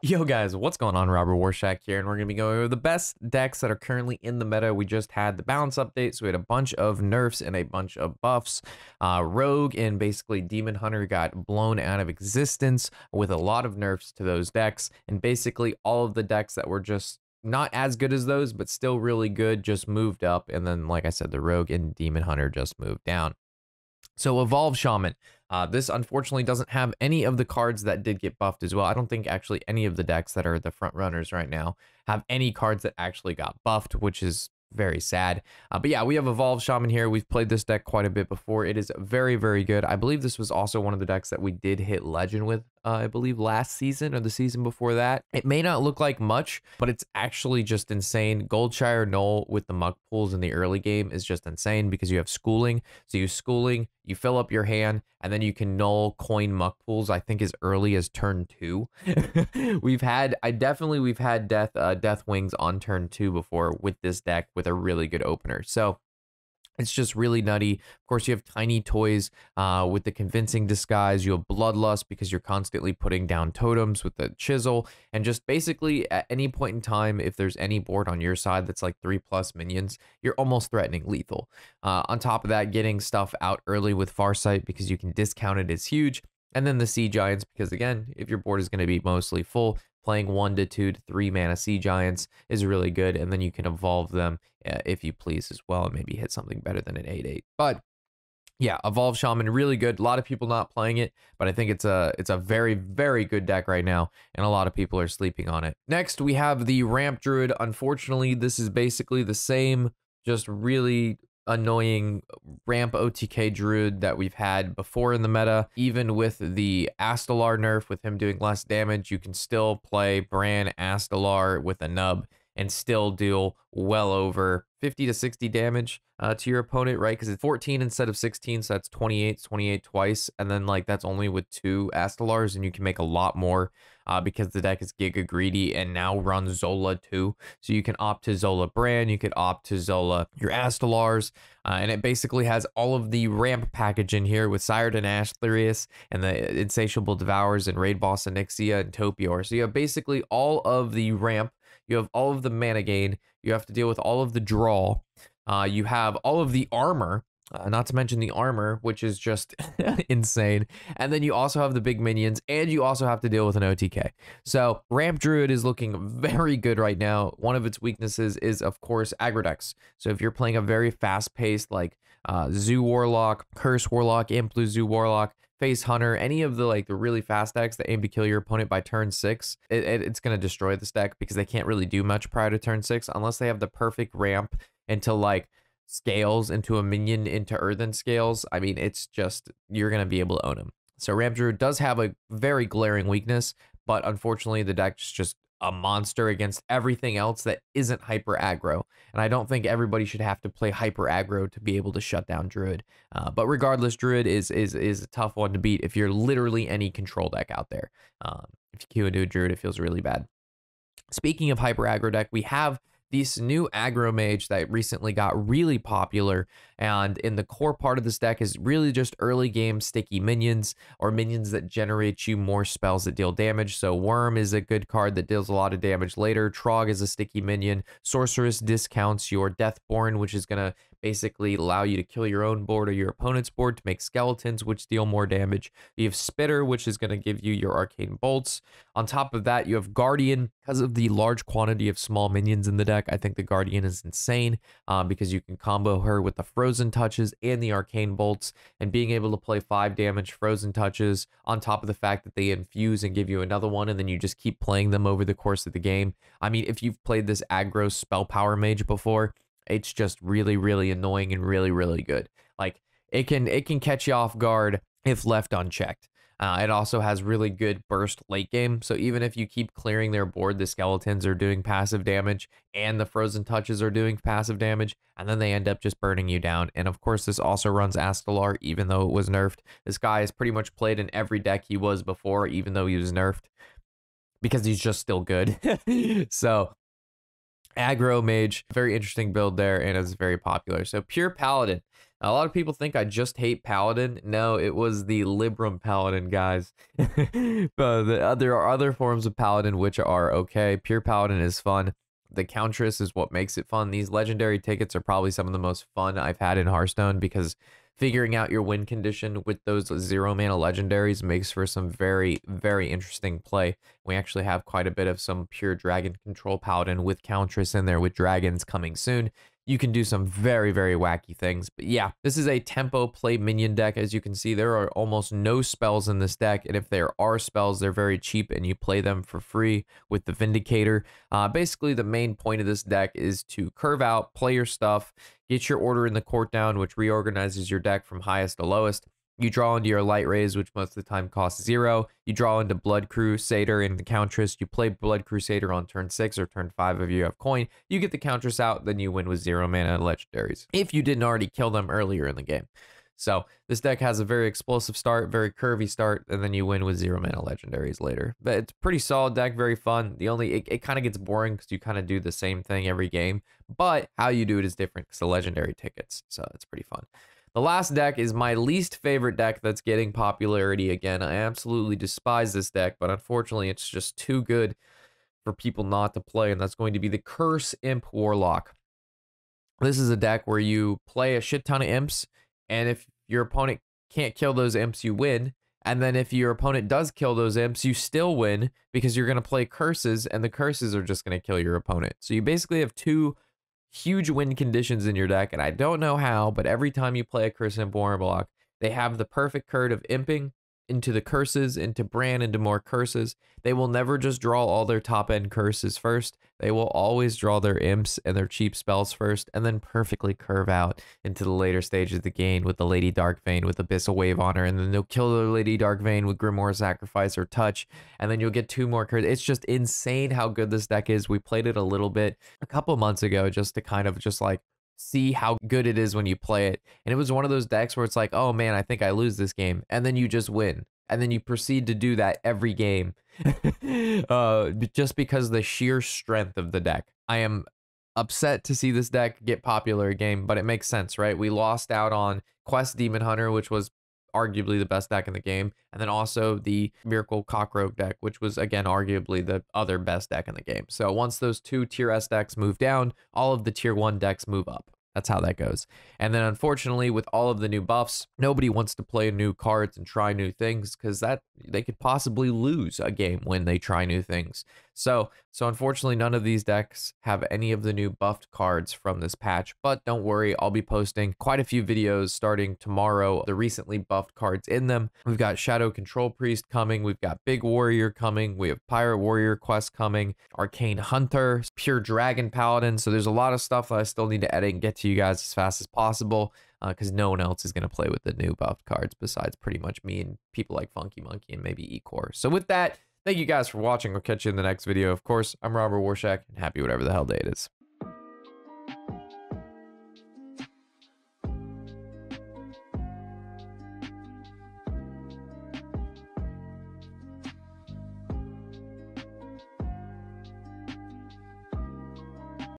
Yo guys, what's going on? Robert Warshack here, and we're going to be going over the best decks that are currently in the meta. We just had the balance update, so we had a bunch of nerfs and a bunch of buffs. Rogue and basically Demon Hunter got blown out of existence with a lot of nerfs to those decks, and basically all of the decks that were just not as good as those, but still really good, just moved up, and then like I said, the Rogue and Demon Hunter just moved down. So Evolve Shaman. This unfortunately doesn't have any of the cards that did get buffed as well. I don't think actually any of the decks that are the front runners right now have any cards that actually got buffed, which is very sad. But yeah, we have Evolve Shaman here. We've played this deck quite a bit before. It is very, very good. I believe this was also one of the decks that we did hit Legend with, I believe last season or the season before that. It may not look like much, but it's actually just insane. Goldshire Null with the Muck Pools in the early game is just insane because you have Schooling. So you Schooling, you fill up your hand, and then you can null coin Muck Pools, I think as early as turn 2. we've had Death Wings on turn 2 before with this deck with a really good opener. So it's just really nutty. Of course, you have Tiny Toys with the Convincing Disguise. You have Bloodlust because you're constantly putting down totems with the Chisel. And just basically at any point in time, if there's any board on your side that's like 3+ minions, you're almost threatening lethal. On top of that, getting stuff out early with Farsight because you can discount it is huge. And then the Sea Giants because, again, if your board is going to be mostly full, playing 1 to 2 to 3 mana Sea Giants is really good, and then you can evolve them if you please as well, and maybe hit something better than an 8/8. But yeah, Evolve Shaman, really good. A lot of people not playing it, but I think it's a very, very good deck right now, and a lot of people are sleeping on it. Next, we have the Ramp Druid. Unfortunately, this is basically the same, just really annoying ramp OTK Druid that we've had before in the meta. Even with the Astalar nerf, with him doing less damage, you can still play Bran Astalar with a nub and still deal well over 50 to 60 damage to your opponent, right? Because it's 14 instead of 16, so that's 28, 28 twice, and then like that's only with 2 Astalars, and you can make a lot more because the deck is Giga Greedy and now runs Zola too. So you can opt to Zola Bran, you could opt to Zola your Astalars, and it basically has all of the ramp package in here with Sireton Ashlerius and the Insatiable Devours and Raid Boss Onyxia and Topior. So you have basically all of the ramp. You have all of the mana gain. You have to deal with all of the draw. You have all of the armor, not to mention the armor, which is just insane. And then you also have the big minions, and you also have to deal with an OTK. So Ramp Druid is looking very good right now. One of its weaknesses is, of course, aggro decks. So if you're playing a very fast-paced, like Zoo Warlock, Curse Warlock, Imp Zoo Warlock, Face Hunter, any of the the really fast decks that aim to kill your opponent by turn 6, it's going to destroy this deck because they can't really do much prior to turn 6 unless they have the perfect ramp into scales into a minion into earthen scales. I mean, it's just, you're going to be able to own him. So Ramp Druid does have a very glaring weakness, but unfortunately the deck's just a monster against everything else that isn't hyper aggro. And I don't think everybody should have to play hyper aggro to be able to shut down Druid. But regardless, Druid is a tough one to beat if you're literally any control deck out there. If you queue into a Druid, it feels really bad. Speaking of hyper aggro deck, we have this new Aggro Mage that recently got really popular, and in the core part of this deck is really just early game sticky minions, or minions that generate you more spells that deal damage. So Worm is a good card that deals a lot of damage later. Trog is a sticky minion. Sorceress discounts your Deathborn, which is going to basically allow you to kill your own board or your opponent's board to make skeletons, which deal more damage. You have Spitter, which is going to give you your arcane bolts. On top of that, you have Guardian. Because of the large quantity of small minions in the deck, I think the Guardian is insane because you can combo her with the Frozen Touches and the arcane bolts, and being able to play 5 damage Frozen Touches on top of the fact that they infuse and give you another one, and then you just keep playing them over the course of the game. I mean, if you've played this aggro spell power mage before, it's just really, really annoying and really, really good. Like, it can catch you off guard if left unchecked. It also has really good burst late game, so even if you keep clearing their board, the skeletons are doing passive damage and the Frozen Touches are doing passive damage, and then they end up just burning you down. And of course, this also runs Astalar, even though it was nerfed. This guy is pretty much played in every deck he was before, even though he was nerfed, because he's just still good. So Aggro Mage, very interesting build there, and it's very popular. So Pure Paladin. A lot of people think I just hate Paladin. No, it was the Libram Paladin, guys. But there are other forms of Paladin which are okay. Pure Paladin is fun. The Countress is what makes it fun. These legendary tickets are probably some of the most fun I've had in Hearthstone because figuring out your win condition with those 0-mana legendaries makes for some very, very interesting play. We actually have quite a bit of some pure dragon control Paladin with Countress in there with dragons coming soon. You can do some very, very wacky things. But yeah, this is a tempo play minion deck. As you can see, there are almost no spells in this deck. And if there are spells, they're very cheap and you play them for free with the Vindicator. Basically, the main point of this deck is to curve out, play your stuff, get your order in the court down, which reorganizes your deck from highest to lowest. You draw into your Light Rays, which most of the time costs 0. You draw into Blood Crusader and the Countress. You play Blood Crusader on turn 6 or turn 5 if you have coin. You get the Countress out, then you win with 0-mana legendaries, if you didn't already kill them earlier in the game. So this deck has a very explosive start, very curvy start, and then you win with 0-mana legendaries later. But it's a pretty solid deck, very fun. It kind of gets boring because you kind of do the same thing every game, but how you do it is different because the legendary tickets, so it's pretty fun. The last deck is my least favorite deck that's getting popularity again. I absolutely despise this deck, but unfortunately it's just too good for people not to play, and that's going to be the Curse Imp Warlock. This is a deck where you play a shit ton of imps, and if your opponent can't kill those imps, you win. And then if your opponent does kill those imps, you still win because you're going to play curses, and the curses are just going to kill your opponent. So you basically have two huge win conditions in your deck, and I don't know how, but every time you play a Curse Imp Warlock, they have the perfect card of imping into the curses, into Bran, into more curses. They will never just draw all their top-end curses first. They will always draw their imps and their cheap spells first, and then perfectly curve out into the later stages of the game with the Lady Darkvein, with Abyssal Wave on her, and then they'll kill the Lady Darkvein with Grimoire Sacrifice or Touch, and then you'll get 2 more cards. It's just insane how good this deck is. We played it a little bit a couple months ago just to kind of just like see how good it is when you play it. And it was one of those decks where it's like, oh man, I think I lose this game. And then you just win. And then you proceed to do that every game. Just because of the sheer strength of the deck. I am upset to see this deck get popular again, but it makes sense, right? We lost out on Quest Demon Hunter, which was arguably the best deck in the game, and then also the Miracle Cockroach deck, which was again arguably the other best deck in the game. So once those 2 tier S decks move down, all of the tier 1 decks move up. That's how that goes. And then unfortunately, with all of the new buffs, nobody wants to play new cards and try new things because that they could possibly lose a game when they try new things. So unfortunately, none of these decks have any of the new buffed cards from this patch, but don't worry, I'll be posting quite a few videos starting tomorrow, the recently buffed cards in them. We've got Shadow Control Priest coming, we've got Big Warrior coming, we have Pirate Warrior Quest coming, Arcane Hunter, Pure Dragon Paladin, so there's a lot of stuff that I still need to edit and get to you guys as fast as possible, because no one else is going to play with the new buffed cards besides pretty much me and people like Funky Monkey and maybe Ecor. So with that, thank you guys for watching. I'll catch you in the next video. Of course, I'm Robert Warshack, and happy whatever the hell day it is.